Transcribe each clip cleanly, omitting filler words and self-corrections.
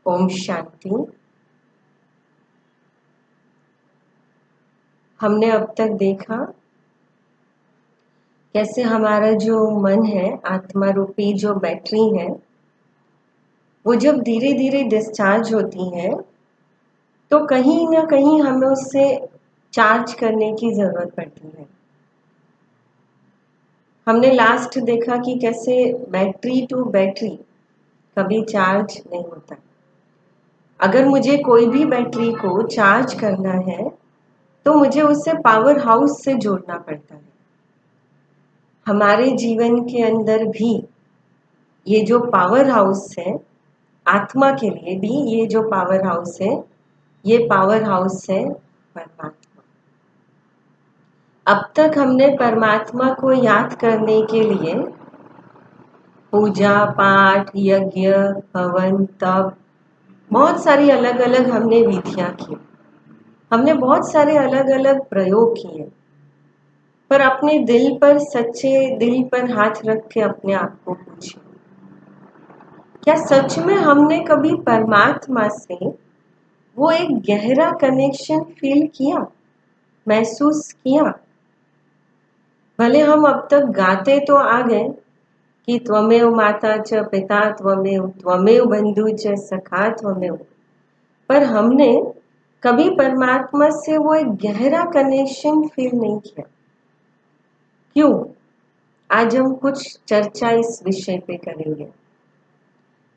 ओम शांति। हमने अब तक देखा कैसे हमारा जो मन है, आत्मा रूपी जो बैटरी है, वो जब धीरे धीरे डिस्चार्ज होती है तो कहीं ना कहीं हमें उससे चार्ज करने की जरूरत पड़ती है। हमने लास्ट देखा कि कैसे बैटरी टू बैटरी कभी चार्ज नहीं होता। अगर मुझे कोई भी बैटरी को चार्ज करना है तो मुझे उससे पावर हाउस से जोड़ना पड़ता है। हमारे जीवन के अंदर भी ये जो पावर हाउस है, आत्मा के लिए भी ये जो पावर हाउस है, ये पावर हाउस है परमात्मा। अब तक हमने परमात्मा को याद करने के लिए पूजा पाठ, यज्ञ, हवन, तप, बहुत सारी अलग अलग हमने विधियां की। हमने बहुत सारे अलग अलग प्रयोग किए, पर अपने दिल पर, सच्चे दिल पर हाथ रख के अपने आप को पूछिए, क्या सच में हमने कभी परमात्मा से वो एक गहरा कनेक्शन फील किया, महसूस किया? भले हम अब तक गाते तो आ गए कि त्वमेव माता च पिता त्वमेव, त्वमेव बंधु च सखा त्वमेव, पर हमने कभी परमात्मा से वो एक गहरा कनेक्शन फील नहीं किया। क्यों? आज हम कुछ चर्चा इस विषय पे करेंगे,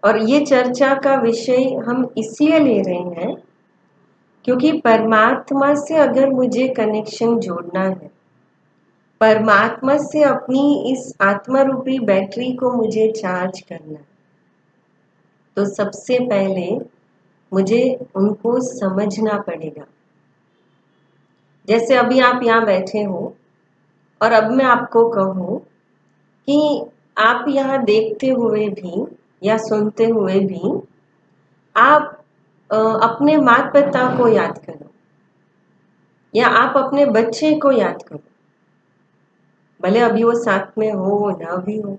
और ये चर्चा का विषय हम इसलिए ले रहे हैं क्योंकि परमात्मा से अगर मुझे कनेक्शन जोड़ना है, परमात्मा से अपनी इस आत्मा रूपी बैटरी को मुझे चार्ज करना है, तो सबसे पहले मुझे उनको समझना पड़ेगा। जैसे अभी आप यहाँ बैठे हो और अब मैं आपको कहूँ कि आप यहाँ देखते हुए भी या सुनते हुए भी आप अपने माता पिता को याद करो, या आप अपने बच्चे को याद करो, भले अभी वो साथ में हो ना भी हो,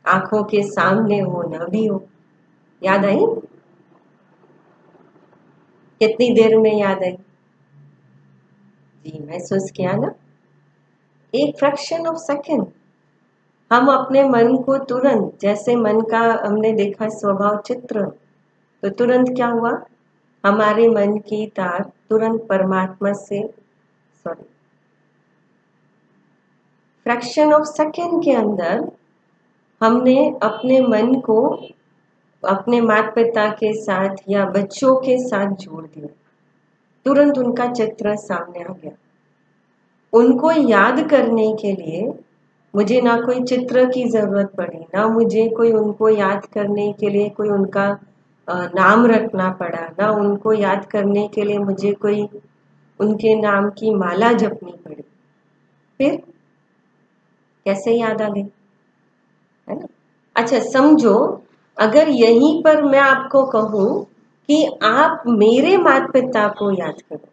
आंखों के सामने हो ना भी हो। याद आई? कितनी देर में याद आई? जी, महसूस किया ना? एक फ्रैक्शन ऑफ सेकेंड हम अपने मन को तुरंत, जैसे मन का हमने देखा स्वभाव चित्र, तो तुरंत क्या हुआ, हमारे मन की तार तुरंत परमात्मा से, सॉरी, फ्रैक्शन ऑफ सेकेंड के अंदर हमने अपने मन को अपने माता पिता के साथ या बच्चों के साथ जोड़ दिया। तुरंत उनका चित्र सामने आ गया। उनको याद करने के लिए मुझे ना कोई चित्र की जरूरत पड़ी, ना मुझे कोई उनको याद करने के लिए कोई उनका नाम रखना पड़ा, ना उनको याद करने के लिए मुझे कोई उनके नाम की माला जपनी पड़ी। फिर कैसे याद आ गई, है ना? अच्छा, समझो अगर यहीं पर मैं आपको कहूं कि आप मेरे माता पिता को याद करो,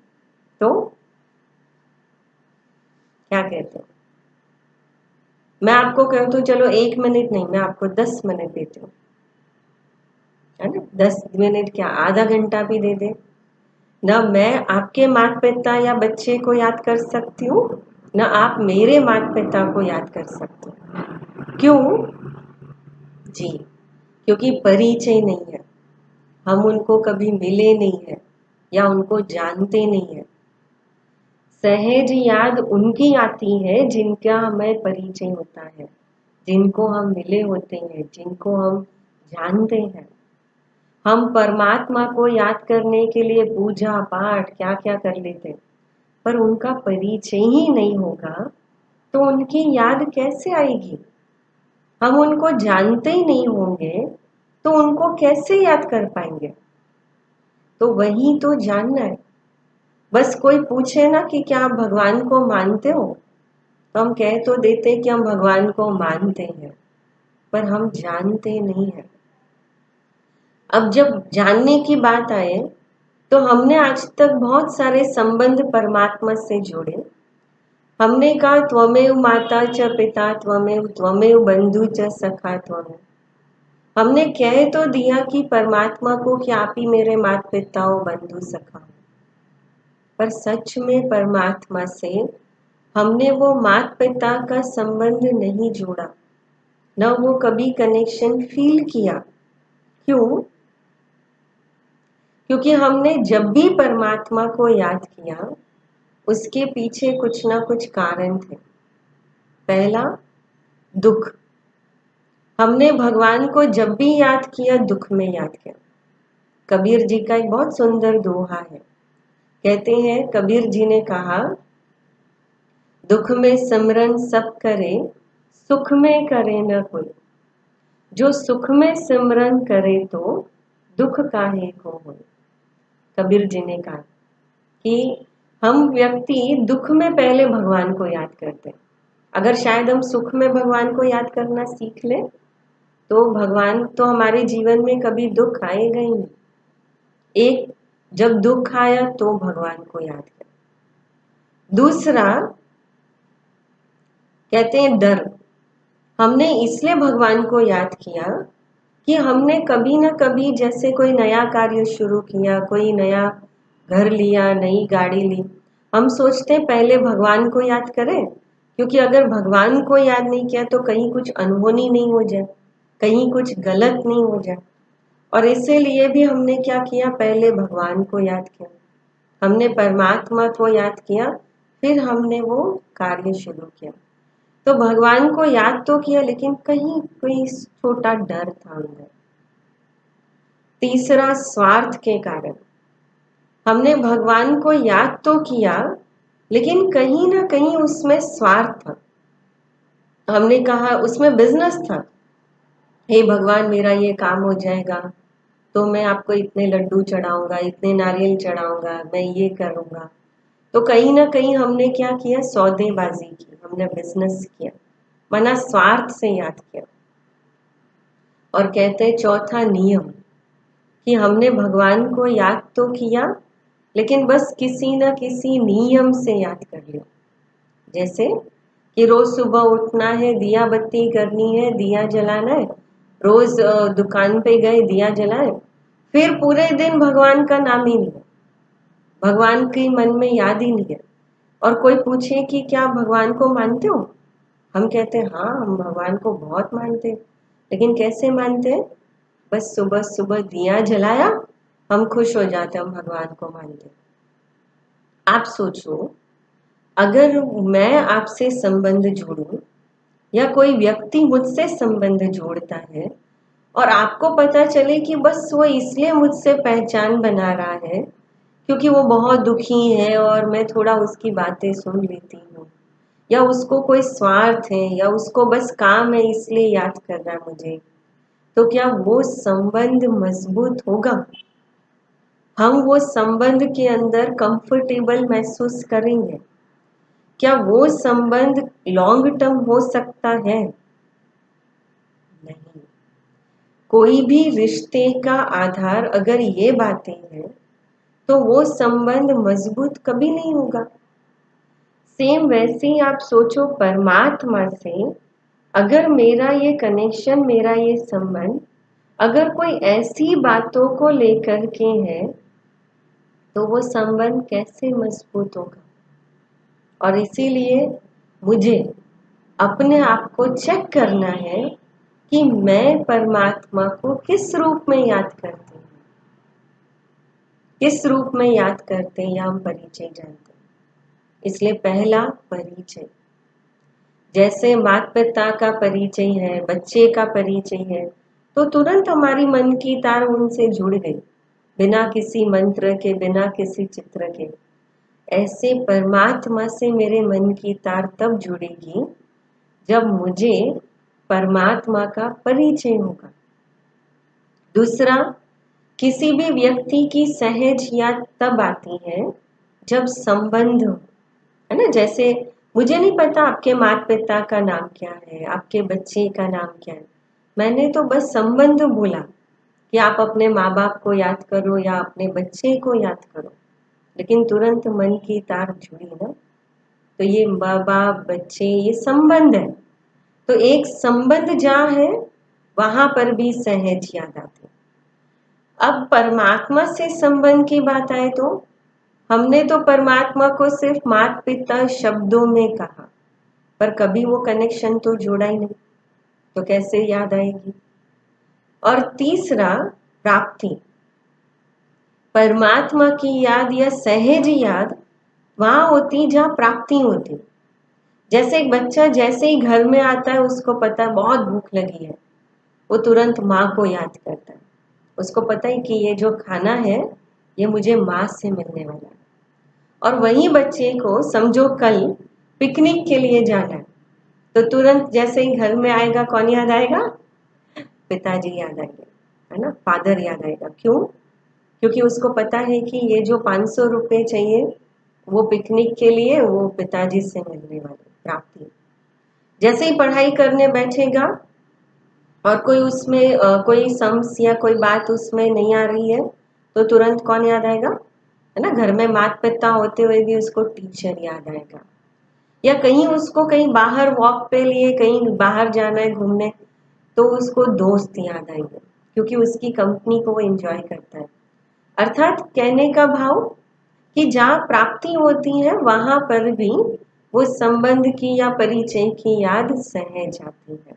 तो क्या कहते हो? मैं आपको कहूं तो चलो 1 मिनट नहीं, मैं आपको 10 मिनट देती हूँ, है ना? 10 मिनट क्या, आधा घंटा भी दे दे ना, मैं आपके माता पिता या बच्चे को याद कर सकती हूँ, ना आप मेरे माता पिता को याद कर सकते हो। क्यों? जी, क्योंकि परिचय नहीं है, हम उनको कभी मिले नहीं है या उनको जानते नहीं है। सहज याद उनकी आती है जिनका हमें परिचय होता है, जिनको हम मिले होते हैं, जिनको हम जानते हैं। हम परमात्मा को याद करने के लिए पूजा पाठ क्या क्या कर लेते हैं, पर उनका परिचय ही नहीं होगा तो उनकी याद कैसे आएगी? हम उनको जानते ही नहीं होंगे तो उनको कैसे याद कर पाएंगे? तो वही तो जानना है। बस कोई पूछे ना कि क्या आप भगवान को मानते हो, तो हम कह तो देते कि हम भगवान को मानते हैं, पर हम जानते नहीं हैं। अब जब जानने की बात आए तो हमने आज तक बहुत सारे संबंध परमात्मा से जोड़े। हमने कहा त्वमेव माता च पिता त्वमेव, त्वमेव बंधु च सखा त्वमेव, हमने कह तो दिया कि परमात्मा को कि आप ही मेरे माता पिता हो, बंधु सखा हो, पर सच में परमात्मा से हमने वो माता पिता का संबंध नहीं जोड़ा, न वो कभी कनेक्शन फील किया। क्यों? क्योंकि हमने जब भी परमात्मा को याद किया उसके पीछे कुछ ना कुछ कारण थे। पहला, दुख। हमने भगवान को जब भी याद किया दुख में याद किया। कबीर जी का एक बहुत सुंदर दोहा है। कहते हैं, कबीर जी ने कहा, दुख में सिमरन सब करे, सुख में करे न कोई। जो सुख में सिमरन करे तो दुख काहे को होए। कबीर जी ने कहा कि हम व्यक्ति दुख में पहले भगवान को याद करते हैं। अगर शायद हम सुख में भगवान को याद करना सीख लें तो भगवान तो हमारे जीवन में कभी दुख आएगा ही नहीं। एक, जब दुख आया तो भगवान को याद करें। दूसरा, कहते हैं डर। हमने इसलिए भगवान को याद किया कि हमने कभी ना कभी जैसे कोई नया कार्य शुरू किया, कोई नया घर लिया, नई गाड़ी ली, हम सोचते हैं पहले भगवान को याद करें, क्योंकि अगर भगवान को याद नहीं किया तो कहीं कुछ अनहोनी नहीं हो जाए, कहीं कुछ गलत नहीं हो जाए। और इसीलिए भी हमने क्या किया, पहले भगवान को याद किया, हमने परमात्मा को याद किया, फिर हमने वो कार्य शुरू किया। तो भगवान को याद तो किया लेकिन कहीं कोई छोटा डर था अंदर। तीसरा, स्वार्थ के कारण। हमने भगवान को याद तो किया लेकिन कहीं ना कहीं उसमें स्वार्थ था। हमने कहा, उसमें बिजनेस था। हे भगवान, मेरा ये काम हो जाएगा तो मैं आपको इतने लड्डू चढ़ाऊंगा, इतने नारियल चढ़ाऊंगा, मैं ये करूंगा। तो कहीं ना कहीं हमने क्या किया, सौदेबाजी की, हमने बिजनेस किया, मना स्वार्थ से याद किया। और कहते हैं चौथा नियम, कि हमने भगवान को याद तो किया लेकिन बस किसी न किसी नियम से याद कर लिया। जैसे कि रोज सुबह उठना है, दिया बत्ती करनी है, दिया जलाना है, रोज दुकान पे गए, दिया जलाए, फिर पूरे दिन भगवान का नाम ही नहीं है, भगवान की मन में याद ही नहीं है। और कोई पूछे कि क्या भगवान को मानते हो, हम कहते हैं हाँ, हम भगवान को बहुत मानते हैं। लेकिन कैसे मानते हैं? बस सुबह सुबह दिया जलाया, हम खुश हो जाते, हम भगवान को मानते। आप सोचो, अगर मैं आपसे संबंध जोड़ूं या कोई व्यक्ति मुझसे संबंध जोड़ता है और आपको पता चले कि बस वो इसलिए मुझसे पहचान बना रहा है क्योंकि वो बहुत दुखी है और मैं थोड़ा उसकी बातें सुन लेती हूँ, या उसको कोई स्वार्थ है, या उसको बस काम है इसलिए याद कर रहा है मुझे, तो क्या वो संबंध मजबूत होगा? हम वो संबंध के अंदर कंफर्टेबल महसूस करेंगे? क्या वो संबंध लॉन्ग टर्म हो सकता है? नहीं। कोई भी रिश्ते का आधार अगर ये बातें हैं तो वो संबंध मजबूत कभी नहीं होगा। सेम वैसे ही आप सोचो, परमात्मा से अगर मेरा ये कनेक्शन, मेरा ये संबंध अगर कोई ऐसी बातों को लेकर के है तो वो संबंध कैसे मजबूत होगा? और इसीलिए मुझे अपने आप को चेक करना है कि मैं परमात्मा को किस रूप में याद करती हूँ, किस रूप में याद करते हैं या हम परिचय जानते हैं। इसलिए पहला, परिचय। जैसे माता पिता का परिचय है, बच्चे का परिचय है, तो तुरंत हमारी मन की तार उनसे जुड़ गई, बिना किसी मंत्र के, बिना किसी चित्र के। ऐसे परमात्मा से मेरे मन की तार तब जुड़ेगी जब मुझे परमात्मा का परिचय होगा। दूसरा, किसी भी व्यक्ति की सहज याद तब आती है जब संबंध हो, है ना। जैसे मुझे नहीं पता आपके माता पिता का नाम क्या है, आपके बच्चे का नाम क्या है, मैंने तो बस संबंध बोला कि आप अपने माँ बाप को याद करो या अपने बच्चे को याद करो, लेकिन तुरंत मन की तार जुड़ी ना। तो ये माँ बाप, बच्चे, ये संबंध है। तो एक संबंध जहाँ है वहां पर भी सहज याद आती। अब परमात्मा से संबंध की बात आए तो हमने तो परमात्मा को सिर्फ माता पिता शब्दों में कहा, पर कभी वो कनेक्शन तो जोड़ा ही नहीं, तो कैसे याद आएगी। और तीसरा, प्राप्ति। परमात्मा की याद या सहज याद वहां होती जहां प्राप्ति होती। जैसे एक बच्चा जैसे ही घर में आता है, उसको पता है बहुत भूख लगी है, वो तुरंत माँ को याद करता है। उसको पता है कि ये जो खाना है ये मुझे माँ से मिलने वाला है। और वही बच्चे को समझो कल पिकनिक के लिए जाना है, तो तुरंत जैसे ही घर में आएगा कौन याद आएगा? पिताजी याद आएंगे, है ना, फादर याद आएगा। क्यों? क्योंकि उसको पता है कि ये जो 500 रुपये चाहिए वो पिकनिक के लिए, वो पिताजी से मिलने वाले, प्राप्ति। जैसे ही पढ़ाई करने बैठेगा और कोई उसमें कोई सम्स या कोई बात उसमें नहीं आ रही है, तो तुरंत कौन याद आएगा? है ना, घर में माता पिता होते हुए भी उसको टीचर याद आएगा। या कहीं उसको कहीं बाहर वॉक पे लिए कहीं बाहर जाना है घूमने, तो उसको दोस्त याद आएंगे, क्योंकि उसकी कंपनी को वो एंजॉय करता है। अर्थात कहने का भाव कि जहाँ प्राप्ति होती है वहां पर भी वो संबंध की या परिचय की याद सहज आती है।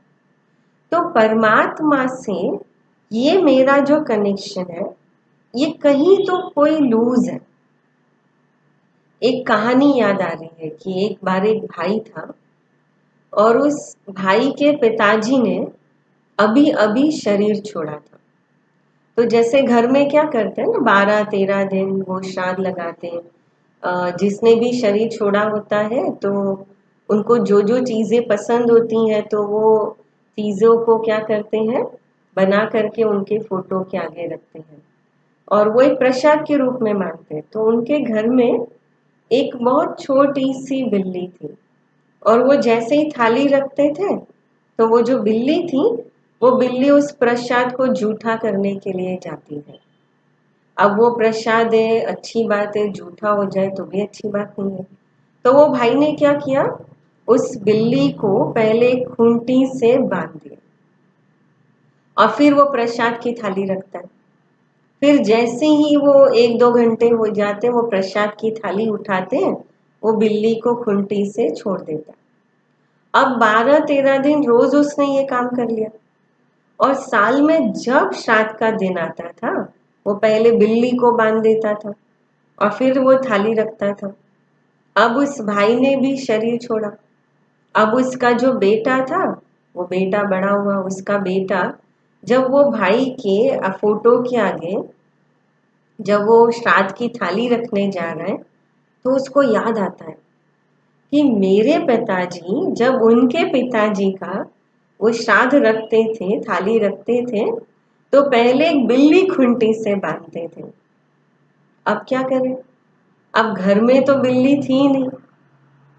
तो परमात्मा से ये मेरा जो कनेक्शन है, ये कहीं तो कोई लूज है। एक कहानी याद आ रही है कि एक बार एक भाई था और उस भाई के पिताजी ने अभी अभी शरीर छोड़ा था। तो जैसे घर में क्या करते हैं ना, 12-13 दिन वो श्राद्ध लगाते हैं। जिसने भी शरीर छोड़ा होता है तो उनको जो जो चीज़ें पसंद होती हैं तो वो चीज़ों को क्या करते हैं, बना करके उनके फोटो के आगे रखते हैं और वो एक प्रसाद के रूप में मानते हैं। तो उनके घर में एक बहुत छोटी सी बिल्ली थी और वो जैसे ही थाली रखते थे तो वो जो बिल्ली थी, वो बिल्ली उस प्रसाद को जूठा करने के लिए जाती है। अब वो प्रसाद है, अच्छी बात है, जूठा हो जाए तो भी अच्छी बात नहीं है। तो वो भाई ने क्या किया, उस बिल्ली को पहले खूंटी से बांध दिया और फिर वो प्रसाद की थाली रखता है। फिर जैसे ही वो 1-2 घंटे हो जाते, वो प्रसाद की थाली उठाते हैं, वो बिल्ली को खूंटी से छोड़ देता है। अब 12-13 दिन रोज उसने ये काम कर लिया और साल में जब श्राद्ध का दिन आता था, वो पहले बिल्ली को बांध देता था और फिर वो थाली रखता था। अब उस भाई ने भी शरीर छोड़ा। अब उसका जो बेटा था, वो बेटा बड़ा हुआ, उसका बेटा जब वो भाई के फोटो के आगे जब वो श्राद्ध की थाली रखने जा रहा है, तो उसको याद आता है कि मेरे पिताजी जब उनके पिताजी का वो श्राद्ध रखते थे, थाली रखते थे, तो पहले एक बिल्ली खूंटी से बांधते थे। अब क्या करें? अब घर में तो बिल्ली थी नहीं,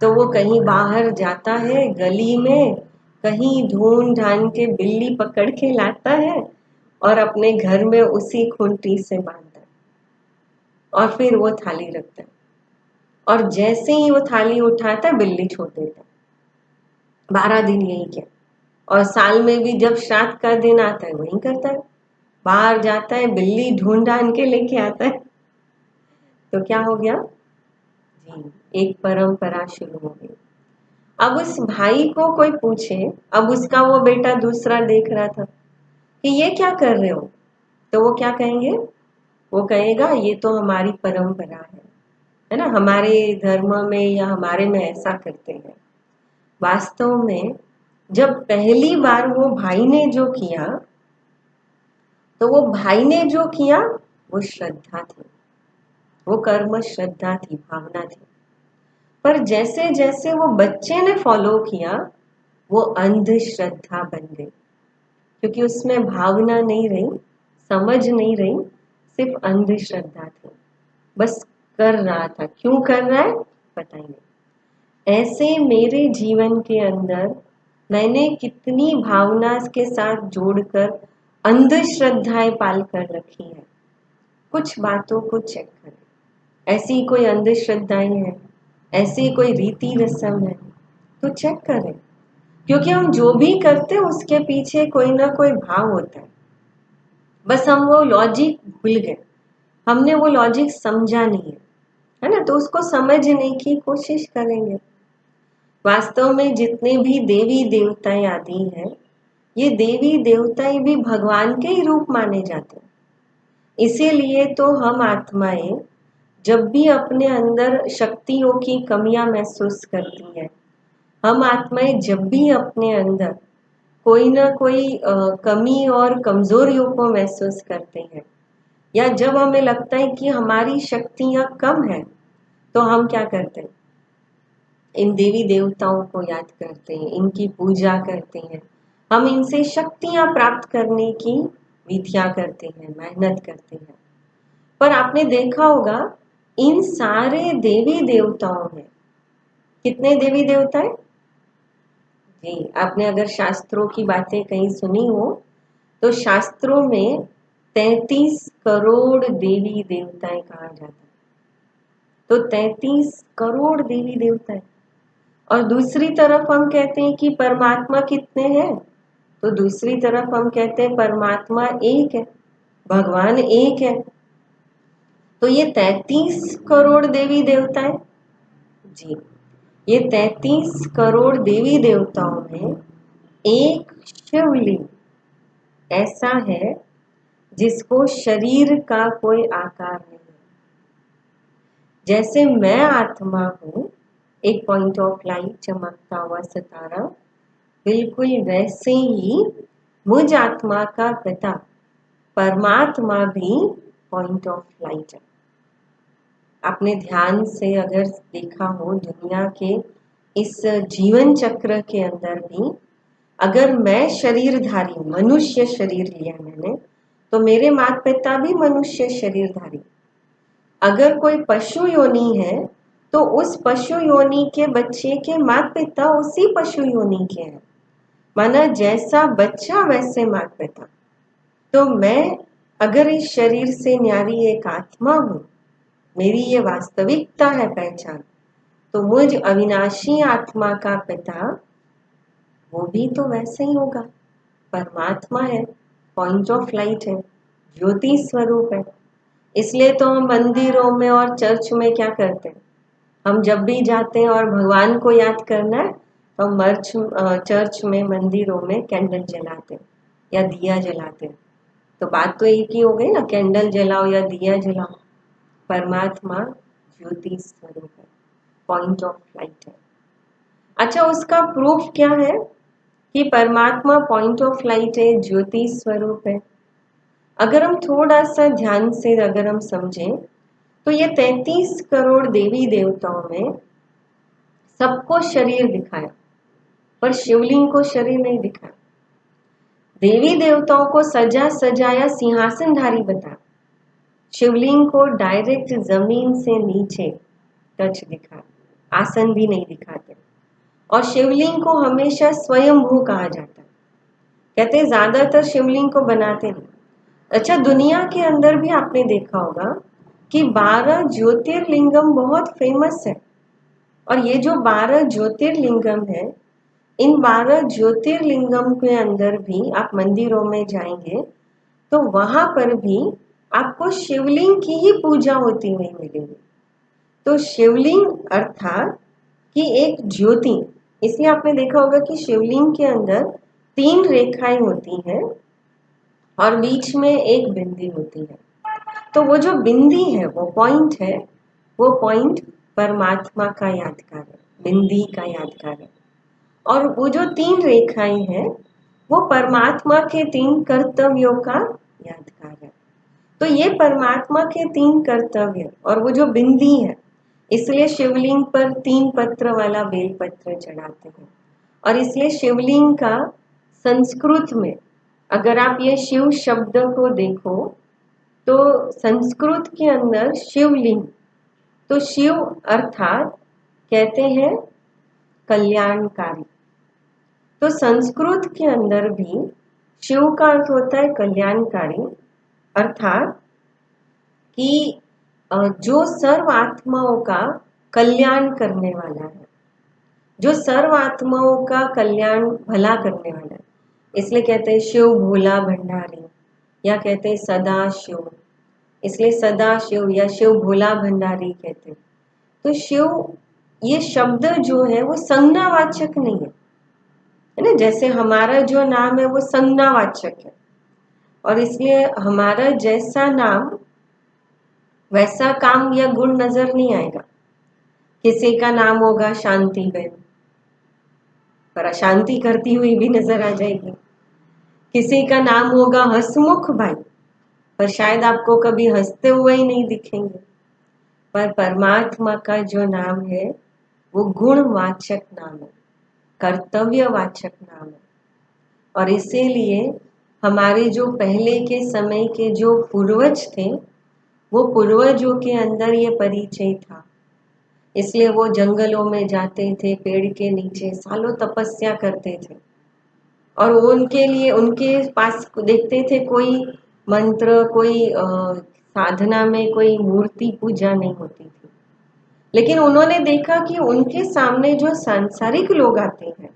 तो वो कहीं बाहर जाता है गली में, कहीं ढूंढ ढांड के बिल्ली पकड़ के लाता है और अपने घर में उसी खूंटी से बांधता है और फिर वो थाली रखता है और जैसे ही वो थाली उठाता है बिल्ली छोड़ देता है। 12 दिन यही किया और साल में भी जब श्राद्ध का दिन आता है वही करता है, बाहर जाता है, बिल्ली ढूंढ ढांड के लेके आता है। तो क्या हो गया जी, एक परंपरा शुरू हो गई। अब उस भाई को कोई पूछे, अब उसका वो बेटा दूसरा देख रहा था कि ये क्या कर रहे हो, तो वो क्या कहेंगे, वो कहेगा ये तो हमारी परंपरा है ना, हमारे धर्म में या हमारे में ऐसा करते हैं। वास्तव में जब पहली बार वो भाई ने जो किया, तो वो भाई ने जो किया वो श्रद्धा थी, वो कर्म श्रद्धा थी, भावना थी। पर जैसे जैसे वो बच्चे ने फॉलो किया, वो अंधश्रद्धा बन गई, क्योंकि उसमें भावना नहीं रही, समझ नहीं रही, सिर्फ अंधश्रद्धा थी। बस कर रहा था, क्यों कर रहा है पता ही नहीं। ऐसे मेरे जीवन के अंदर मैंने कितनी भावना के साथ जोड़कर अंधश्रद्धाएं पाल कर रखी है। कुछ बातों को चेक करें, ऐसी कोई अंधश्रद्धाएं हैं, ऐसी कोई रीति रस्म है तो चेक करें। क्योंकि हम जो भी करते हैं उसके पीछे कोई ना कोई भाव होता है, बस हम वो लॉजिक भूल गए, हमने वो लॉजिक समझा नहीं है ना, तो उसको समझने की कोशिश करेंगे। वास्तव में जितने भी देवी देवताएं आदि हैं, ये देवी देवताएं भी भगवान के ही रूप माने जाते हैं। इसीलिए तो हम आत्माएं जब भी अपने अंदर शक्तियों की कमियां महसूस करती हैं, हम आत्माएं जब भी अपने अंदर कोई ना कोई कमी और कमजोरियों को महसूस करते हैं, या जब हमें लगता है कि हमारी शक्तियां कम है, तो हम क्या करते हैं, इन देवी देवताओं को याद करते हैं, इनकी पूजा करते हैं, हम इनसे शक्तियां प्राप्त करने की विधियां करते हैं, मेहनत करते हैं। पर आपने देखा होगा इन सारे देवी देवताओं में कितने देवी देवता है जी, आपने अगर शास्त्रों की बातें कहीं सुनी हो तो शास्त्रों में 33 करोड़ देवी देवताएं कहा जाता है। तो 33 करोड़ देवी देवता है। और दूसरी तरफ हम कहते हैं कि परमात्मा कितने हैं, तो दूसरी तरफ हम कहते हैं परमात्मा एक है, भगवान एक है। तो ये 33 करोड़ देवी देवता है जी, ये 33 करोड़ देवी देवताओं में एक शिवलिंग ऐसा है जिसको शरीर का कोई आकार नहीं है। जैसे मैं आत्मा हूं, एक पॉइंट ऑफ लाइट, चमकता हुआ सितारा, बिल्कुल वैसे ही मुझ आत्मा का पिता परमात्मा भी पॉइंट ऑफ लाइट है। आपने ध्यान से अगर देखा हो दुनिया के इस जीवन चक्र के अंदर भी, अगर मैं शरीरधारी मनुष्य शरीर लिया मैंने, तो मेरे माता पिता भी मनुष्य शरीरधारी। अगर कोई पशु योनि है तो उस पशु योनि के बच्चे के माता पिता उसी पशु योनि के हैं, माना जैसा बच्चा वैसे माता पिता। तो मैं अगर इस शरीर से न्यारी एक आत्मा हूं, मेरी ये वास्तविकता है पहचान, तो मुझ अविनाशी आत्मा का पिता वो भी तो वैसे ही होगा, परमात्मा है, पॉइंट ऑफ लाइट है, ज्योति स्वरूप है। इसलिए तो हम मंदिरों में और चर्च में क्या करते हैं, हम जब भी जाते हैं और भगवान को याद करना है तो हम चर्च में मंदिरों में कैंडल जलाते हैं या दिया जलाते हैं। तो बात तो एक ही हो गई ना, कैंडल जलाओ या दिया जलाओ, परमात्मा ज्योति स्वरूप है, पॉइंट ऑफ लाइट है। अच्छा, उसका प्रूफ क्या है कि परमात्मा पॉइंट ऑफ लाइट है, ज्योति स्वरूप है? अगर हम थोड़ा सा ध्यान से अगर हम समझें तो ये 33 करोड़ देवी देवताओं में सबको शरीर दिखाया, पर शिवलिंग को शरीर नहीं दिखाया। देवी देवताओं को सजा सजाया सिंहासनधारी बताया, शिवलिंग को डायरेक्ट जमीन से नीचे टच दिखा, आसन भी नहीं दिखाते। और शिवलिंग को हमेशा स्वयंभू कहा जाता है, कहते हैं ज्यादातर शिवलिंग को बनाते नहीं। अच्छा, दुनिया के अंदर भी आपने देखा होगा कि 12 ज्योतिर्लिंगम बहुत फेमस है, और ये जो 12 ज्योतिर्लिंगम है, इन 12 ज्योतिर्लिंगम के अंदर भी आप मंदिरों में जाएंगे तो वहां पर भी आपको शिवलिंग की ही पूजा होती हुई मिलेगी। तो शिवलिंग अर्थात कि एक ज्योति, इसलिए आपने देखा होगा कि शिवलिंग के अंदर 3 रेखाएं होती हैं और बीच में एक बिंदी होती है। तो वो जो बिंदी है, वो पॉइंट है, वो पॉइंट परमात्मा का यादगार है, बिंदी का यादगार है। और वो जो 3 रेखाएं हैं वो परमात्मा के 3 कर्तव्यों का यादगार है। तो ये परमात्मा के 3 कर्तव्य और वो जो बिंदी है, इसलिए शिवलिंग पर 3 पत्र वाला बेलपत्र चढ़ाते हैं। और इसलिए शिवलिंग का संस्कृत में, अगर आप ये शिव शब्द को देखो तो संस्कृत के अंदर शिवलिंग, तो शिव अर्थात कहते हैं कल्याणकारी। तो संस्कृत के अंदर भी शिव का अर्थ होता है कल्याणकारी, अर्थात कि जो सर्व आत्माओं का कल्याण करने वाला है। जो सर्व आत्माओं का कल्याण भला करने वाला है। इसलिए कहते हैं शिव भोला भंडारी, या कहते हैं सदा शिव, इसलिए सदा शिव या शिव भोला भंडारी कहते हैं। तो शिव ये शब्द जो है वो संज्ञावाचक नहीं है ना, जैसे हमारा जो नाम है वो संज्ञावाचक है, और इसलिए हमारा जैसा नाम वैसा काम या गुण नजर नहीं आएगा। किसी का नाम होगा शांति बहन, पर अशांति करती हुई भी नजर आ जाएगी। किसी का नाम होगा हंसमुख भाई, पर शायद आपको कभी हंसते हुए ही नहीं दिखेंगे। पर परमात्मा का जो नाम है वो गुणवाचक नाम है, कर्तव्यवाचक नाम है, और इसीलिए हमारे जो पहले के समय के जो पूर्वज थे, वो पूर्वजों के अंदर ये परिचय था। इसलिए वो जंगलों में जाते थे, पेड़ के नीचे सालों तपस्या करते थे, और उनके लिए उनके पास देखते थे कोई मंत्र, कोई साधना में कोई मूर्ति पूजा नहीं होती थी। लेकिन उन्होंने देखा कि उनके सामने जो सांसारिक लोग आते हैं,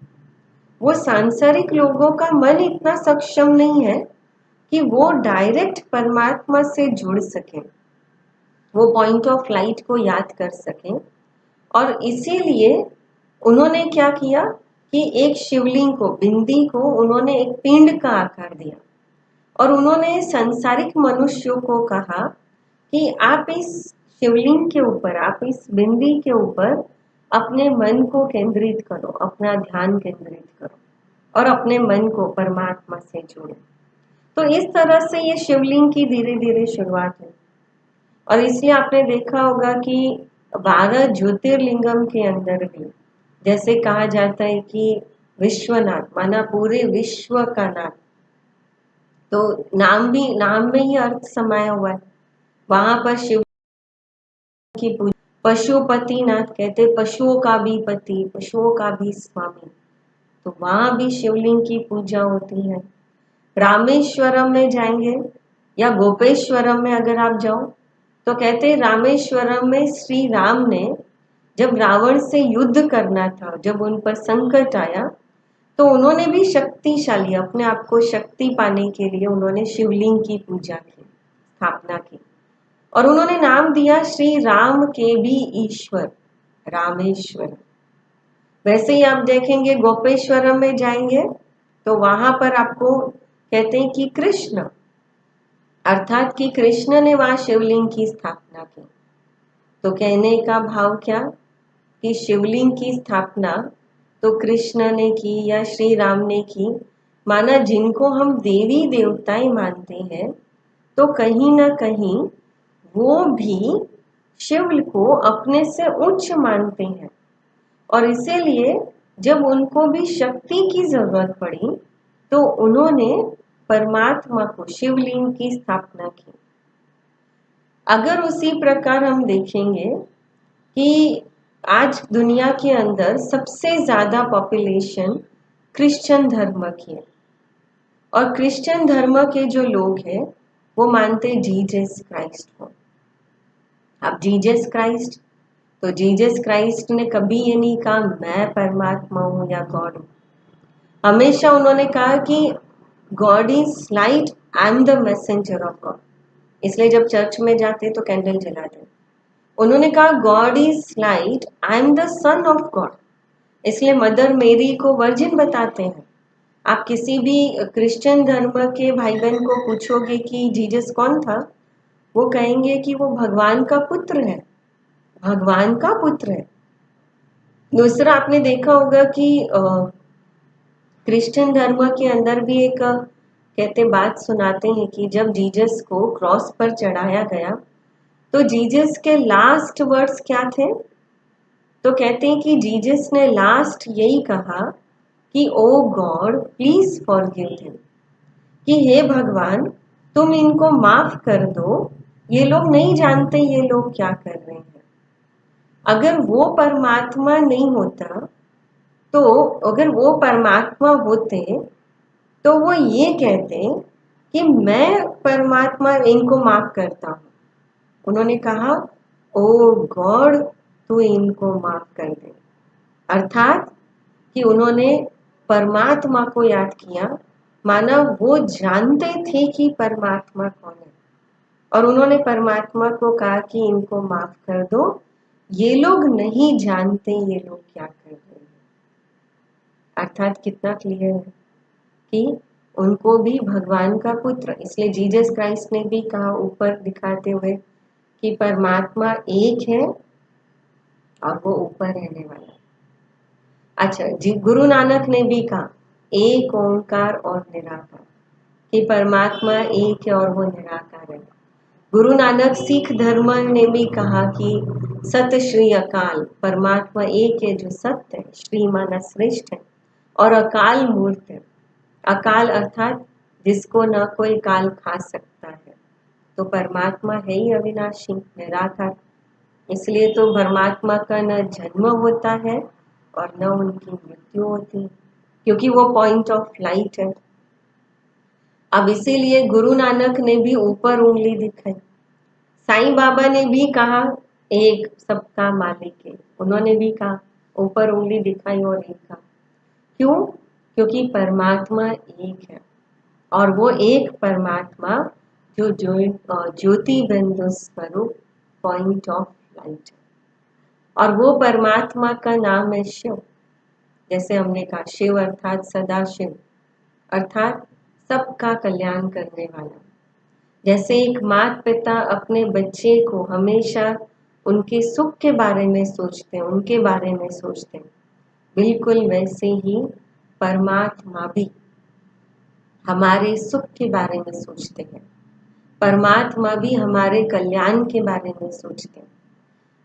वो सांसारिक लोगों का मन इतना सक्षम नहीं है कि वो डायरेक्ट परमात्मा से जुड़ सकें, वो पॉइंट ऑफ लाइट को याद कर सकें। और इसीलिए उन्होंने क्या किया कि एक शिवलिंग को, बिंदी को उन्होंने एक पिंड का आकार दिया, और उन्होंने सांसारिक मनुष्यों को कहा कि आप इस शिवलिंग के ऊपर, आप इस बिंदी के ऊपर अपने मन को केंद्रित करो, अपना ध्यान केंद्रित करो, और अपने मन को परमात्मा से जोड़ो। तो इस तरह से ये शिवलिंग की धीरे धीरे शुरुआत है। और इसलिए आपने देखा होगा कि 12 ज्योतिर्लिंगम के अंदर भी जैसे कहा जाता है कि विश्वनाथ माना पूरे विश्व का नाथ, तो नाम भी, नाम में ही अर्थ समाया हुआ है। वहां पर शिव की पूजा, पशुपतिनाथ कहते पशुओं का भी पति, पशुओं का भी स्वामी, तो वहां भी शिवलिंग की पूजा होती है। रामेश्वरम में जाएंगे या गोपेश्वरम में अगर आप जाओ तो कहते रामेश्वरम में श्री राम ने जब रावण से युद्ध करना था, जब उन पर संकट आया, तो उन्होंने भी शक्तिशाली, अपने आप को शक्ति पाने के लिए उन्होंने शिवलिंग की पूजा की, स्थापना की, और उन्होंने नाम दिया श्री राम के भी ईश्वर रामेश्वर। वैसे ही आप देखेंगे गोपेश्वरम में जाएंगे तो वहां पर आपको कहते हैं कि कृष्ण, अर्थात कि कृष्ण ने वहां शिवलिंग की स्थापना की। तो कहने का भाव क्या कि शिवलिंग की स्थापना तो कृष्ण ने की या श्री राम ने की, माना जिनको हम देवी देवताएं मानते हैं, तो कहीं ना कहीं वो भी शिव को अपने से उच्च मानते हैं, और इसीलिए जब उनको भी शक्ति की जरूरत पड़ी तो उन्होंने परमात्मा को, शिवलिंग की स्थापना की। अगर उसी प्रकार हम देखेंगे कि आज दुनिया के अंदर सबसे ज्यादा पॉपुलेशन क्रिश्चियन धर्म की है, और क्रिश्चियन धर्म के जो लोग हैं वो मानते जीसस क्राइस्ट को। अब जीसस क्राइस्ट, तो जीसस क्राइस्ट ने कभी ये नहीं कहा मैं परमात्मा हूं या गॉड हूं। हमेशा उन्होंने कहा कि God is light, I am the messenger of God. इसलिए जब चर्च में जाते तो कैंडल जलाते। उन्होंने कहा God is light, I am the son of God. इसलिए मदर मेरी को वर्जिन बताते हैं। आप किसी भी क्रिश्चियन धर्म के भाई बहन को पूछोगे कि जीसस कौन था, वो कहेंगे कि वो भगवान का पुत्र है, भगवान का पुत्र है। दूसरा आपने देखा होगा कि क्रिश्चियन धर्म के अंदर भी एक कहते बात सुनाते हैं कि जब जीसस को क्रॉस पर चढ़ाया गया तो जीसस के लास्ट वर्ड्स क्या थे, तो कहते हैं कि जीसस ने लास्ट यही कहा कि ओ गॉड प्लीज फॉरगिव हिम, कि हे भगवान तुम इनको माफ कर दो, ये लोग नहीं जानते ये लोग क्या कर रहे हैं। अगर वो परमात्मा नहीं होता, तो अगर वो परमात्मा होते तो वो ये कहते कि मैं परमात्मा इनको माफ करता हूं। उन्होंने कहा ओ गॉड तू इनको माफ कर दे। अर्थात कि उन्होंने परमात्मा को याद किया, माना वो जानते थे कि परमात्मा कौन है, और उन्होंने परमात्मा को कहा कि इनको माफ कर दो, ये लोग नहीं जानते ये लोग क्या कर रहे हैं। अर्थात कितना क्लियर है कि उनको भी भगवान का पुत्र, इसलिए जीसस क्राइस्ट ने भी कहा ऊपर दिखाते हुए कि परमात्मा एक है और वो ऊपर रहने वाला है। अच्छा जी, गुरु नानक ने भी कहा एक ओंकार और निराकार, कि परमात्मा एक है और वो निराकार है। गुरु नानक सिख धर्म ने भी कहा कि सत श्री अकाल, परमात्मा एक है जो सत्य है, श्री माना श्रेष्ठ है, और अकाल मूर्त है। अकाल अर्थात जिसको न कोई काल खा सकता है, तो परमात्मा है ही अविनाशी निराकार। इसलिए तो परमात्मा का न जन्म होता है और न उनकी मृत्यु होती है, क्योंकि वो पॉइंट ऑफ लाइट है। अब इसीलिए गुरु नानक ने भी ऊपर उंगली दिखाई, साईं बाबा ने भी कहा एक सबका मालिक है, उन्होंने भी कहा ऊपर उंगली दिखाई और एक कहा। क्यों? क्योंकि परमात्मा एक है, और वो एक परमात्मा जो ज्योति बिंदु स्वरूप पॉइंट ऑफ लाइट है, और वो परमात्मा का नाम है शिव। जैसे हमने कहा शिव अर्थात सदा शिव, अर्थात सबका कल्याण करने वाला। जैसे एक माता पिता अपने बच्चे को हमेशा उनके सुख के बारे में सोचते हैं, उनके बारे में सोचते हैं, बिल्कुल वैसे ही परमात्मा भी हमारे सुख के बारे में सोचते हैं, परमात्मा भी हमारे कल्याण के बारे में सोचते हैं।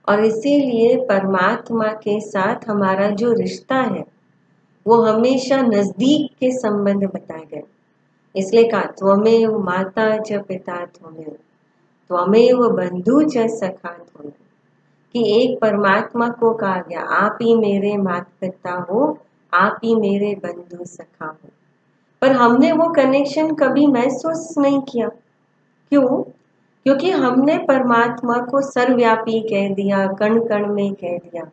और इसीलिए परमात्मा के साथ हमारा जो रिश्ता है वो हमेशा नजदीक के संबंध बताए गए। इसलिए कहा त्वमेव माता च पिता त्वमेव, त्वमेव बंधु च सखा त्वमेव, कि एक परमात्मा को कहा गया आप ही मेरे माता पिता हो, आप ही मेरे बंधु सखा हो। पर हमने वो कनेक्शन कभी महसूस नहीं किया। क्यों? क्योंकि हमने परमात्मा को सर्वव्यापी कह दिया, कण कण में कह दिया।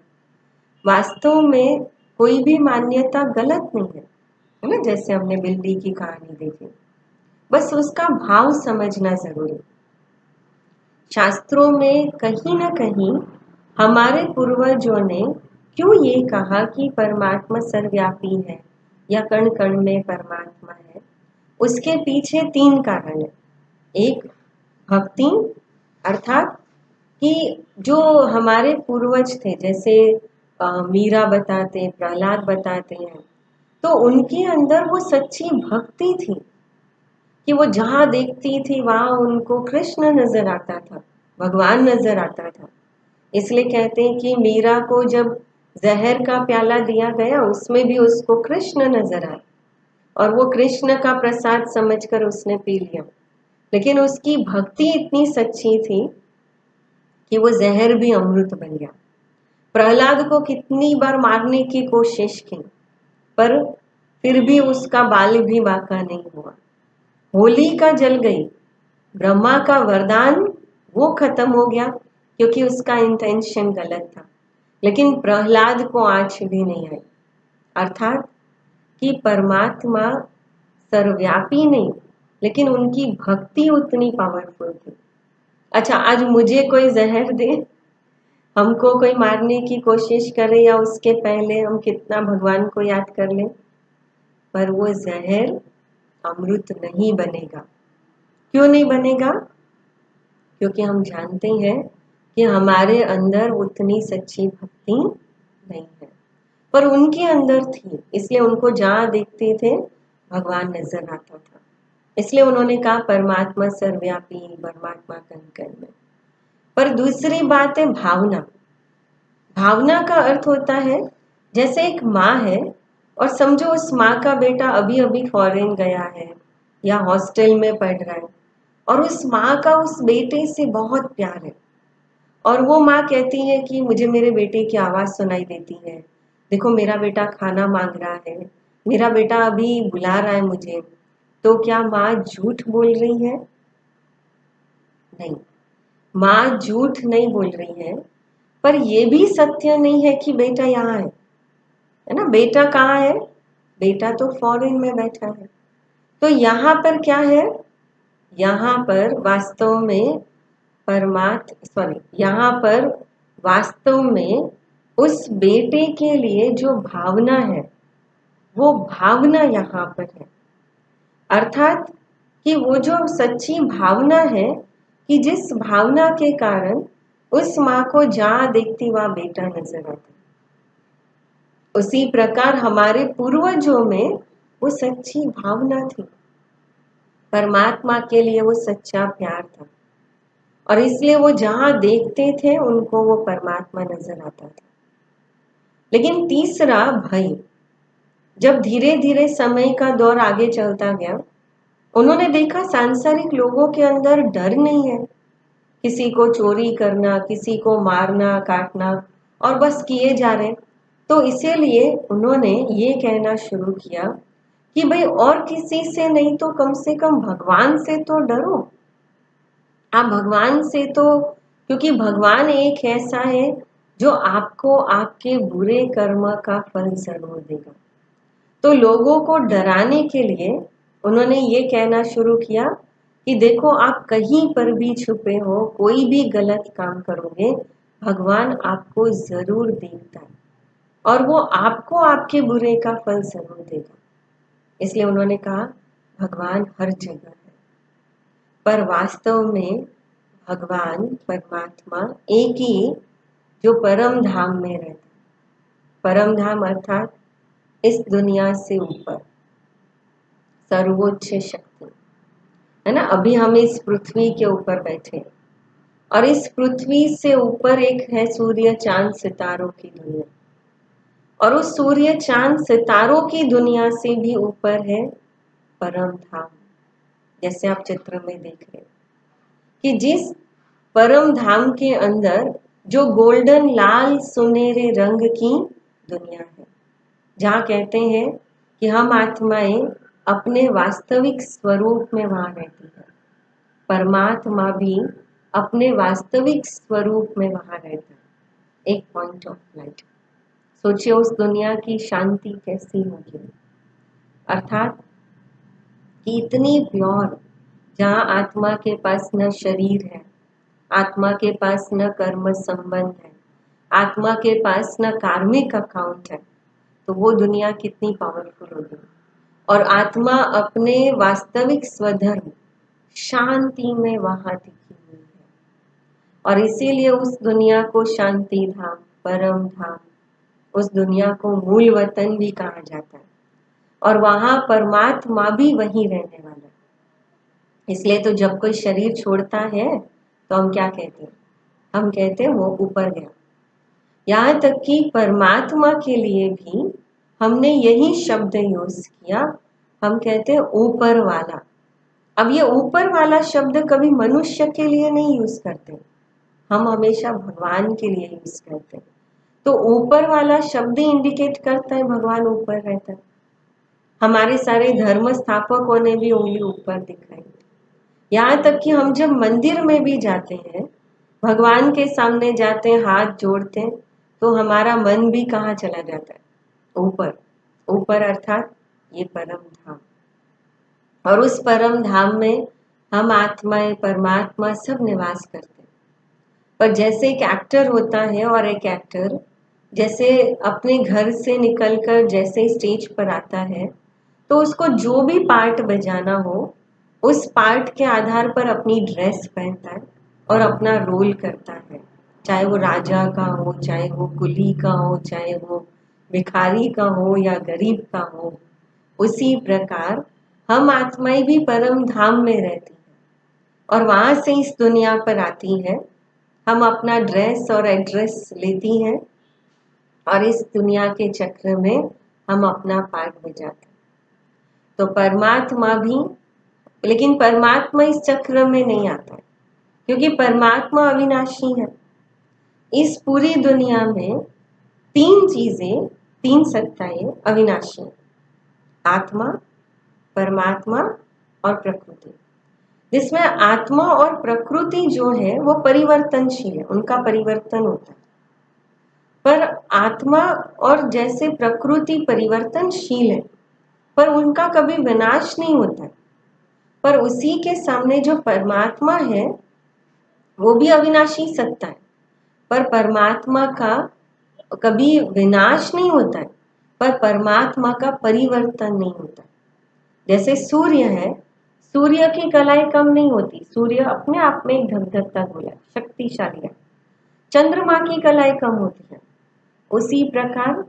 वास्तव में कोई भी मान्यता गलत नहीं है ना। जैसे हमने बिल्ली की कहानी देखी, बस उसका भाव समझना जरूरी। शास्त्रों में कहीं ना कहीं हमारे पूर्वजों ने क्यों ये कहा कि परमात्मा सर्वव्यापी है या कण कण में परमात्मा है, उसके पीछे 3 कारण है। एक भक्ति, अर्थात कि जो हमारे पूर्वज थे, जैसे मीरा बताते, प्रहलाद बताते हैं, तो उनके अंदर वो सच्ची भक्ति थी कि वो जहां देखती थी वहां उनको कृष्ण नजर आता था, भगवान नजर आता था। इसलिए कहते हैं कि मीरा को जब जहर का प्याला दिया गया उसमें भी उसको कृष्ण नजर आया, और वो कृष्ण का प्रसाद समझकर उसने पी लिया। लेकिन उसकी भक्ति इतनी सच्ची थी कि वो जहर भी अमृत बन गया। प्रहलाद को कितनी बार मारने की कोशिश की, पर फिर भी उसका बाल भी बांका नहीं हुआ। होलिका जल गई, ब्रह्मा का वरदान वो खत्म हो गया क्योंकि उसका इंटेंशन गलत था, लेकिन प्रहलाद को आंच भी नहीं आई। अर्थात कि परमात्मा सर्वव्यापी नहीं, लेकिन उनकी भक्ति उतनी पावरफुल थी। अच्छा, आज मुझे कोई जहर दे, हमको कोई मारने की कोशिश करे, या उसके पहले हम कितना भगवान को याद कर लें, पर वो जहर अमृत नहीं बनेगा। क्यों नहीं बनेगा? क्योंकि हम जानते हैं कि हमारे अंदर उतनी सच्ची भक्ति नहीं है, पर उनके अंदर थी, इसलिए उनको जहां देखते थे भगवान नजर आता था। इसलिए उन्होंने कहा परमात्मा सर्वव्यापी, परमात्मा कण कण में। पर दूसरी बात है भावना। भावना का अर्थ होता है, जैसे एक माँ है और समझो उस माँ का बेटा अभी अभी फॉरेन गया है या हॉस्टल में पढ़ रहा है, और उस माँ का उस बेटे से बहुत प्यार है, और वो माँ कहती है कि मुझे मेरे बेटे की आवाज़ सुनाई देती है, देखो मेरा बेटा खाना मांग रहा है, मेरा बेटा अभी बुला रहा है मुझे। तो क्या माँ झूठ बोल रही है? नहीं, माँ झूठ नहीं बोल रही है, पर यह भी सत्य नहीं है कि बेटा यहाँ है। है ना। बेटा कहाँ है? बेटा तो फॉरेन में बैठा है। तो यहाँ पर क्या है? यहाँ पर वास्तव में यहाँ पर वास्तव में उस बेटे के लिए जो भावना है, वो भावना यहाँ पर है। अर्थात कि वो जो सच्ची भावना है कि जिस भावना के कारण उस माँ को जहाँ देखती वहाँ बेटा नजर आता, उसी प्रकार हमारे पूर्वजों में वो सच्ची भावना थी। परमात्मा के लिए वो सच्चा प्यार था और इसलिए वो जहाँ देखते थे उनको वो परमात्मा नजर आता था। लेकिन तीसरा, भय। जब धीरे धीरे समय का दौर आगे चलता गया, उन्होंने देखा सांसारिक लोगों के अंदर डर नहीं है। किसी को चोरी करना, किसी को मारना काटना और बस किए जा रहे। तो इसीलिए उन्होंने ये कहना शुरू किया कि भाई और किसी से नहीं तो कम से कम भगवान से तो डरो। आप भगवान से तो, क्योंकि भगवान एक ऐसा है जो आपको आपके बुरे कर्म का फल जरूर देगा। तो लोगों को डराने के लिए उन्होंने ये कहना शुरू किया कि देखो आप कहीं पर भी छुपे हो, कोई भी गलत काम करोगे, भगवान आपको जरूर देखता है और वो आपको आपके बुरे का फल जरूर देगा। इसलिए उन्होंने कहा भगवान हर जगह है, पर वास्तव में भगवान परमात्मा एक ही जो परम धाम में रहता। परम धाम अर्थात इस दुनिया से ऊपर सर्वोच्च शक्ति, है ना। अभी हम इस पृथ्वी के ऊपर बैठे और इस पृथ्वी से ऊपर एक है सूर्य चांद सितारों की दुनिया, और उस सूर्य चांद सितारों की दुनिया से भी ऊपर है परम धाम। जैसे आप चित्र में देख रहे कि जिस परम धाम के अंदर जो गोल्डन लाल सुनहरे रंग की दुनिया है, जहाँ कहते हैं कि हम आत्माएं अपने वास्तविक स्वरूप में वहां रहती है, परमात्मा भी अपने वास्तविक स्वरूप में वहां रहता है, एक पॉइंट ऑफ लाइट। सोचिए उस दुनिया की शांति कैसी होगी। अर्थात कि इतनी प्योर, जहाँ आत्मा के पास न शरीर है, आत्मा के पास न कर्म संबंध है, आत्मा के पास न कार्मिक अकाउंट है, तो वो दुनिया कितनी पावरफुल होगी। और आत्मा अपने वास्तविक स्वधर्म शांति में वहां टिकी हुई है, और इसीलिए उस दुनिया को शांति धाम, परम धाम, उस दुनिया को मूल वतन भी कहा जाता है। और वहां परमात्मा भी वहीं रहने वाला है। इसलिए तो जब कोई शरीर छोड़ता है तो हम क्या कहते हैं? हम कहते हैं वो ऊपर गया। यहाँ तक कि परमात्मा के लिए भी हमने यही शब्द यूज किया, हम कहते हैं ऊपर वाला। अब ये ऊपर वाला शब्द कभी मनुष्य के लिए नहीं यूज करते, हम हमेशा भगवान के लिए यूज करते हैं। तो ऊपर वाला शब्द इंडिकेट करता है भगवान ऊपर रहता है। हमारे सारे धर्म स्थापकों ने भी उंगली ऊपर दिखाई। यहाँ तक कि हम जब मंदिर में भी जाते हैं, भगवान के सामने जाते हैं, हाथ जोड़ते हैं, तो हमारा मन भी कहाँ चला जाता है? ऊपर। ऊपर अर्थात ये परम धाम। और उस परम धाम में हम आत्माएं, परमात्मा सब निवास करते हैं। पर जैसे एक एक्टर होता है और एक एक्टर जैसे अपने घर से निकलकर जैसे स्टेज पर आता है, तो उसको जो भी पार्ट बजाना हो उस पार्ट के आधार पर अपनी ड्रेस पहनता है और अपना रोल करता है। चाहे वो राजा का हो, चाहे वो कुली का हो, चाहे वो भिखारी का हो या गरीब का हो। उसी प्रकार हम आत्माएं भी परम धाम में रहती हैं और वहां से इस दुनिया पर आती है। हम अपना ड्रेस और एड्रेस लेती हैं और इस दुनिया के चक्र में हम अपना पार्ट बजाते हैं। तो परमात्मा भी, लेकिन परमात्मा इस चक्र में नहीं आता है क्योंकि परमात्मा अविनाशी है। इस पूरी दुनिया में तीन चीजें, तीन सत्ताएं अविनाशी हैं, आत्मा, परमात्मा और प्रकृति। जिसमें आत्मा और प्रकृति जो है वो परिवर्तनशील है, उनका परिवर्तन होता है। पर आत्मा और जैसे प्रकृति परिवर्तनशील है, पर उनका कभी विनाश नहीं होता है। पर उसी के सामने जो परमात्मा है वो भी अविनाशी सत्ता है, पर परमात्मा का कभी विनाश नहीं होता है, पर परमात्मा का परिवर्तन नहीं होता। जैसे सूर्य है, सूर्य की कलाएं कम नहीं होती, सूर्य अपने आप में एक धगधगता गोला शक्तिशाली है। चंद्रमा की कलाएं कम होती है। उसी प्रकार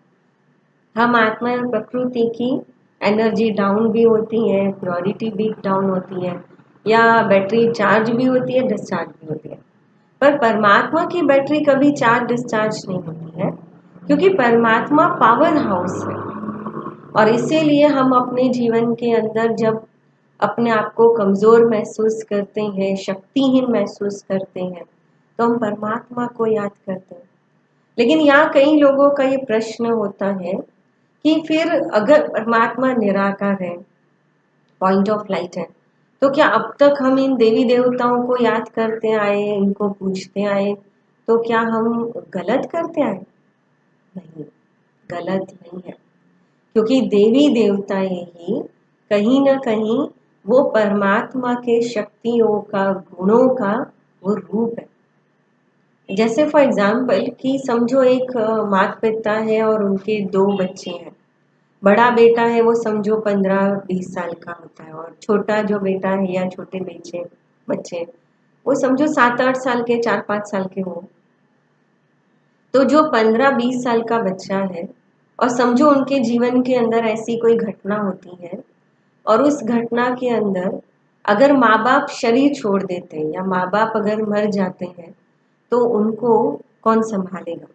हम आत्मा और प्रकृति की एनर्जी डाउन भी होती है, प्योरिटी भी डाउन होती है, या बैटरी चार्ज भी होती है, डिस्चार्ज भी होती है। पर परमात्मा की बैटरी कभी चार्ज डिस्चार्ज नहीं होती है, क्योंकि परमात्मा पावर हाउस है। और इसीलिए हम अपने जीवन के अंदर जब अपने आप को कमजोर महसूस करते हैं, शक्तिहीन महसूस करते हैं, तो हम परमात्मा को याद करते हैं। लेकिन यहाँ कई लोगों का ये प्रश्न होता है कि फिर अगर परमात्मा निराकार है, पॉइंट ऑफ लाइट है, तो क्या अब तक हम इन देवी देवताओं को याद करते आए, इनको पूजते आए, तो क्या हम गलत करते आए? नहीं, गलत नहीं है, क्योंकि देवी देवताएं ही कहीं ना कहीं वो परमात्मा के शक्तियों का, गुणों का वो रूप है। जैसे फॉर एग्जाम्पल कि समझो एक माता पिता है और उनके 2 बच्चे हैं। बड़ा बेटा है वो समझो 15-20 साल का होता है, और छोटा जो बेटा है या छोटे बच्चे वो समझो 7-8 साल के, 4-5 साल के हो। तो जो 15-20 साल का बच्चा है, और समझो उनके जीवन के अंदर ऐसी कोई घटना होती है, और उस घटना के अंदर अगर माँ बाप शरीर छोड़ देते हैं या माँ बाप अगर मर जाते हैं, तो उनको कौन संभालेगा?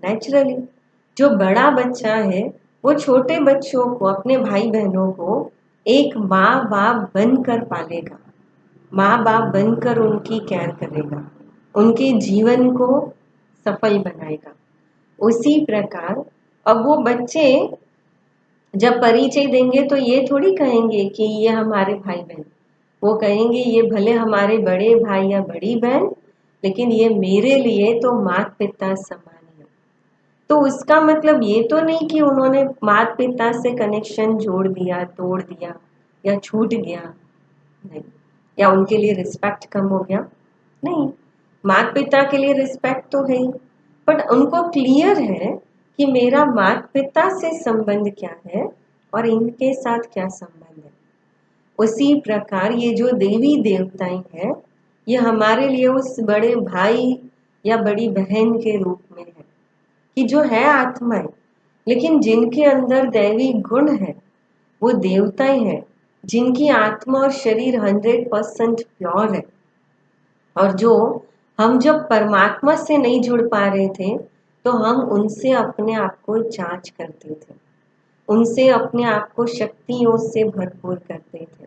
नेचुरली जो बड़ा बच्चा है वो छोटे बच्चों को, अपने भाई बहनों को एक माँ बाप बनकर पालेगा, माँ बाप बनकर उनकी केयर करेगा, उनके जीवन को सफल बनाएगा। उसी प्रकार अब वो बच्चे जब परिचय देंगे तो ये थोड़ी कहेंगे कि ये हमारे भाई बहन, वो कहेंगे ये भले हमारे बड़े भाई या बड़ी बहन, लेकिन ये मेरे लिए तो माता पिता समान है। तो उसका मतलब ये तो नहीं कि उन्होंने माता पिता से कनेक्शन जोड़ दिया, तोड़ दिया या छूट गया, नहीं, या उनके लिए रिस्पेक्ट कम हो गया, नहीं। माता पिता के लिए रिस्पेक्ट तो है ही, बट उनको क्लियर है कि मेरा माता पिता से संबंध क्या है और इनके साथ क्या संबंध है। उसी प्रकार ये जो देवी देवताएं हैं, ये हमारे लिए उस बड़े भाई या बड़ी बहन के रूप में है, कि जो है आत्माएं, लेकिन जिनके अंदर दैवी गुण है, वो देवताएं हैं जिनकी आत्मा और शरीर 100% प्योर है। और जो हम जब परमात्मा से नहीं जुड़ पा रहे थे, तो हम उनसे अपने आप को जांच करते थे, उनसे अपने आप को शक्तियों से भरपूर करते थे,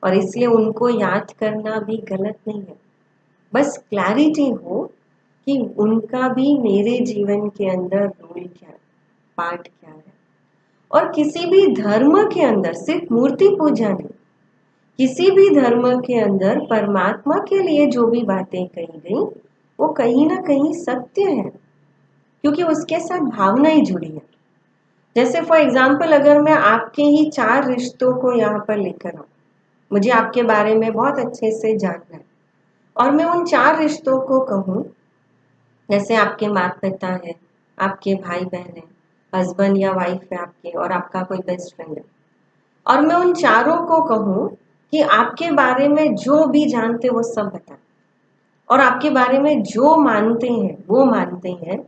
और इसलिए उनको याद करना भी गलत नहीं है। बस क्लैरिटी हो कि उनका भी मेरे जीवन के अंदर रोल क्या है, पार्ट क्या है। और किसी भी धर्म के अंदर सिर्फ मूर्ति पूजा नहीं, किसी भी धर्म के अंदर परमात्मा के लिए जो भी बातें कही गई वो कहीं ना कहीं सत्य है, क्योंकि उसके साथ भावना ही जुड़ी है। जैसे फॉर एग्जाम्पल अगर मैं आपके ही 4 रिश्तों को यहाँ पर लेकर आऊँ, मुझे आपके बारे में बहुत अच्छे से जानना है, और मैं उन 4 रिश्तों को कहूँ, जैसे आपके माता पिता है, आपके भाई बहन है, हस्बैंड या वाइफ है आपके, और आपका कोई बेस्ट फ्रेंड है, और मैं उन चारों को कहूँ कि आपके बारे में जो भी जानते वो सब बताएं, और आपके बारे में जो मानते हैं वो मानते हैं,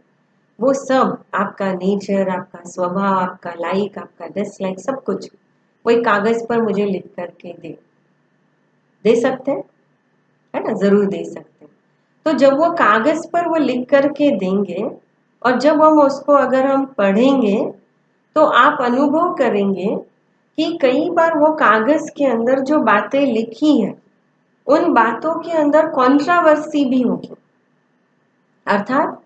वो सब आपका नेचर, आपका स्वभाव, आपका लाइक, आपका डिसलाइक, सब कुछ वो एक कागज पर मुझे लिख करके दे सकते हैं, है ना? जरूर दे सकते हैं। तो जब वो कागज पर वो लिख करके देंगे, और जब हम उसको अगर हम पढ़ेंगे, तो आप अनुभव करेंगे कि कई बार वो कागज के अंदर जो बातें लिखी हैं, उन बातों के अंदर कॉन्ट्रावर्सी भी होगी। अर्थात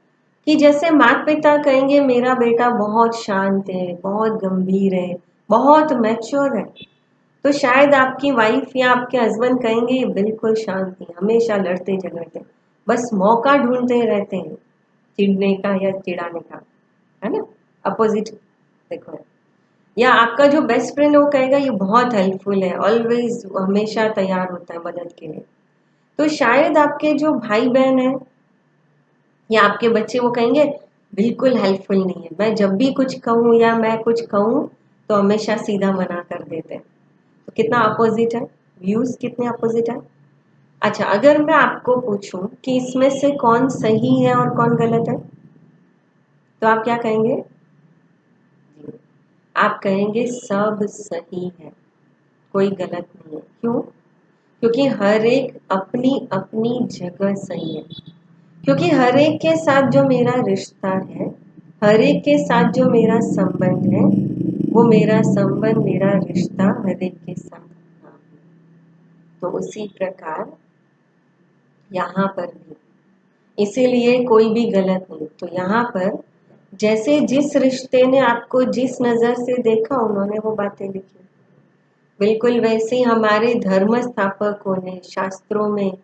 कि जैसे माता पिता कहेंगे मेरा बेटा बहुत शांत है, बहुत गंभीर है, बहुत मैच्योर है, तो शायद आपकी वाइफ या आपके हस्बैंड कहेंगे ये बिल्कुल शांत नहीं, हमेशा लड़ते झगड़ते, बस मौका ढूंढते रहते हैं, चिढ़ने का या चिढ़ाने का, है ना, अपोजिट। देखो, या आपका जो बेस्ट फ्रेंड वो कहेगा ये बहुत हेल्पफुल है, ऑलवेज हमेशा तैयार होता है मदद के लिए। तो शायद आपके जो भाई बहन है या आपके बच्चे वो कहेंगे बिल्कुल हेल्पफुल नहीं है, मैं जब भी कुछ कहूँ या मैं कुछ कहूँ तो हमेशा सीधा मना कर देते हैं। तो कितना अपोजिट है, व्यूज कितने अपोजिट है। अच्छा, अगर मैं आपको पूछूं कि इसमें से कौन सही है और कौन गलत है, तो आप क्या कहेंगे? आप कहेंगे सब सही है, कोई गलत नहीं है। क्यों? क्योंकि हर एक अपनी अपनी जगह सही है। क्योंकि हर एक के साथ जो मेरा रिश्ता है, हर एक के साथ जो मेरा संबंध है, वो मेरा संबंध, मेरा रिश्ता हर एक के साथ अपना है। तो उसी प्रकार यहाँ पर भी, इसीलिए कोई भी गलत नहीं। तो यहाँ पर जैसे जिस रिश्ते ने आपको जिस नजर से देखा उन्होंने वो बातें लिखी, बिल्कुल वैसे ही हमारे धर्म स्थापकों ने शास्त्रों में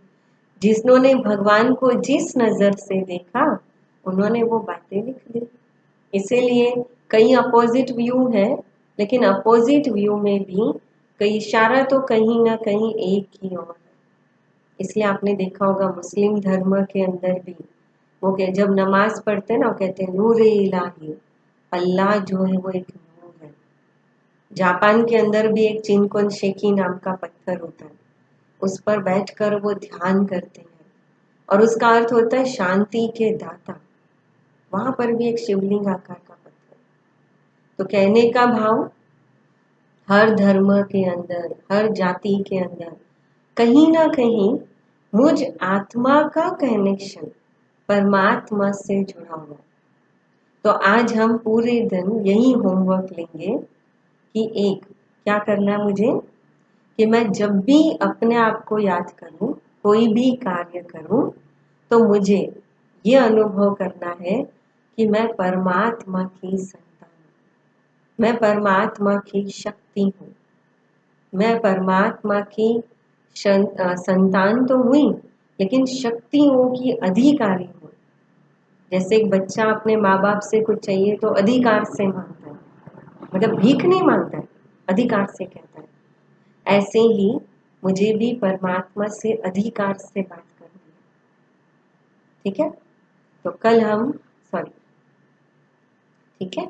जिन्होंने भगवान को जिस नजर से देखा उन्होंने वो बातें लिख दी। इसीलिए कई अपोजिट व्यू है, लेकिन अपोजिट व्यू में भी कई इशारा तो कहीं ना कहीं एक ही और है। इसलिए आपने देखा होगा मुस्लिम धर्म के अंदर भी वो जब नमाज पढ़ते हैं ना, वो कहते हैं नूरे इलाही, अल्लाह जो है वो एक नूर है। जापान के अंदर भी एक चिनकोन शेकी नाम का पत्थर होता है, उस पर बैठकर वो ध्यान करते हैं और उसका अर्थ होता है शांति के दाता। वहां पर भी एक शिवलिंग आकार का पत्थर। तो कहने का भाव, हर धर्म के अंदर, हर जाति के अंदर कहीं ना कहीं मुझ आत्मा का कनेक्शन परमात्मा से जुड़ा हुआ। तो आज हम पूरे दिन यही होमवर्क लेंगे कि एक, क्या करना है मुझे, कि मैं जब भी अपने आप को याद करूं, कोई भी कार्य करूं, तो मुझे ये अनुभव करना है कि मैं परमात्मा की संतान हूं, मैं परमात्मा की शक्ति हूं, मैं परमात्मा की संतान तो हुई लेकिन शक्तियों की अधिकारी हूं। जैसे एक बच्चा अपने माँ बाप से कुछ चाहिए तो अधिकार से मांगता है, मतलब भीख नहीं मांगता है, अधिकार से कहता है। ऐसे ही मुझे भी परमात्मा से अधिकार से बात करनी है। ठीक है, तो कल हम सॉरी ठीक है,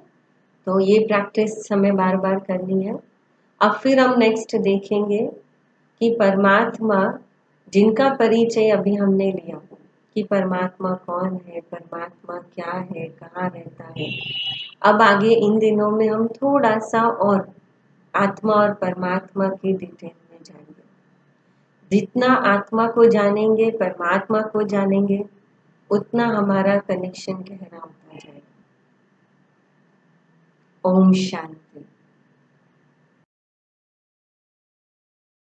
तो ये प्रैक्टिस हमें बार बार करनी है। अब फिर हम नेक्स्ट देखेंगे कि परमात्मा जिनका परिचय अभी हमने लिया कि परमात्मा कौन है, परमात्मा क्या है, कहाँ रहता है। अब आगे इन दिनों में हम थोड़ा सा और आत्मा और परमात्मा की डिटेल में जाएंगे। जितना आत्मा को जानेंगे, परमात्मा को जानेंगे, उतना हमारा कनेक्शन गहरा होता जाएगा। ओम शांति।